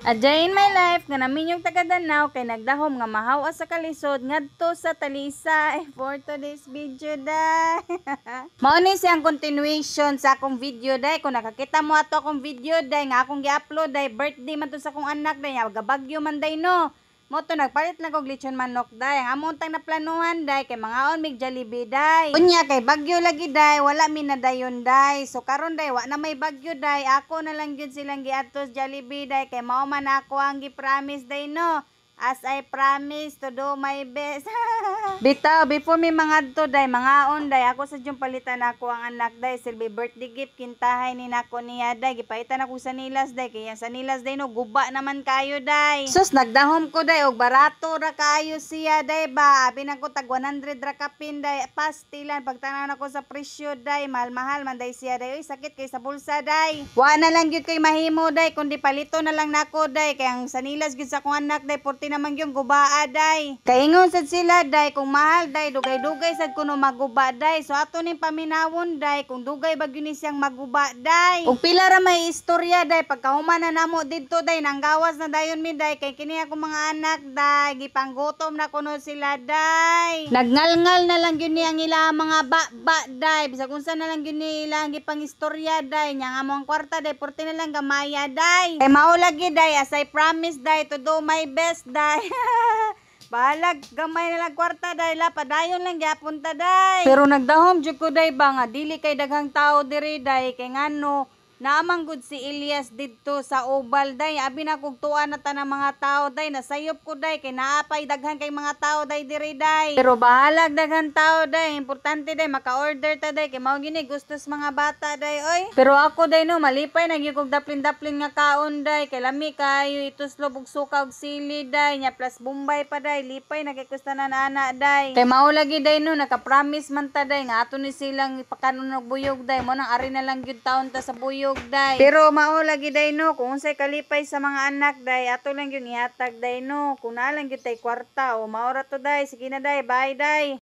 A day in my life nga namin yung taga-Danau kay nagdahom nga mahawa sa kalisod ngadto sa Talisay for today's video day. Mao ni siyang continuation sa akong video day. Kung nakakita mo ato akong video day nga akong gi-upload day, birthday man to sa akong anak day, gabagyo man day no. Mo to nagpalit lang og lechon manok day. Ang among tang naplanuhan day kay mga mig Jollibee day. Unya kay bagyo lagi day, wala mi na dayon day. So karon day wa na may bagyo day. Ako na lang gyud silang giadtos Jollibee day kay mao man ako ang gi-promise day no. As I promise to do my best. Bitaw, before may mga to day, mga on day, ako sa diyong palitan ako ang anak day, silbi birthday gift, kintahay ni nako niya day, gipaitan ako sa nilas day, kaya sa nilas day no, guba naman kayo day. Sus, nagdahom ko day, og barato ra kayo siya day ba, abin ako tag 100 ra kapin day, pastilan, pagtanan ako sa presyo day, mahal-mahal man day siya day, uy, sakit kay sa bulsa day. Wa na lang gyud kay mahimo day, kundi palito na lang nako day, kaya ang sa nilas gyud sa akong anak day, naman yung gubaa day. Kaingon sad sila day kung mahal day dugay-dugay sad kuno maguba day. So ato ning paminawon day kung dugay bagyo ni siyang maguba day. Ug pila ra may istorya day pagkahuman na namo didto day nanggawas na dayon mi day kay kini ako mga anak day gipanggutom na kuno sila day. Nagngalngal na lang gyud ni ang ila mga ba day. Bisag unsa na lang gyud ni ilang gipangistorya day nya nga among kwarta day porte na lang gamaya day. Kay mao lagi day as I promise day to do my best day. Balag gamay na lang kwarta day la padayon lang gyapon ta day. Pero nagdahom jud ko day ba nga dili kay daghang tao diri day kay ngano naamang gud si Elias didto sa Ubal day. Abi na kog tuwa na ta ng mga tao day, nasayop ko day kay naapay daghan kay mga tao day diri day. Pero bahalag daghan tao day, importante day maka-order ta day kay mao gini gustos mga bata day oy. Pero ako day no malipay na gyud kog daplin-daplin nga kaon day kay lami kayo ituslob og suka og sili day nya plus Bombay pa day, lipay na kay kustanan ana day. Kay mao lagi day no naka-promise man ta day nga ato ni silang ipakanon og buyog day, mo nang ari na lang gyud taon ta sa buyog day. Pero mao lagi day no kung unsay kalipay sa mga anak day ato lang gyud ihatag day no kung naa lang gyud tay kwarta o mao ra to day. Sige na day, bye day.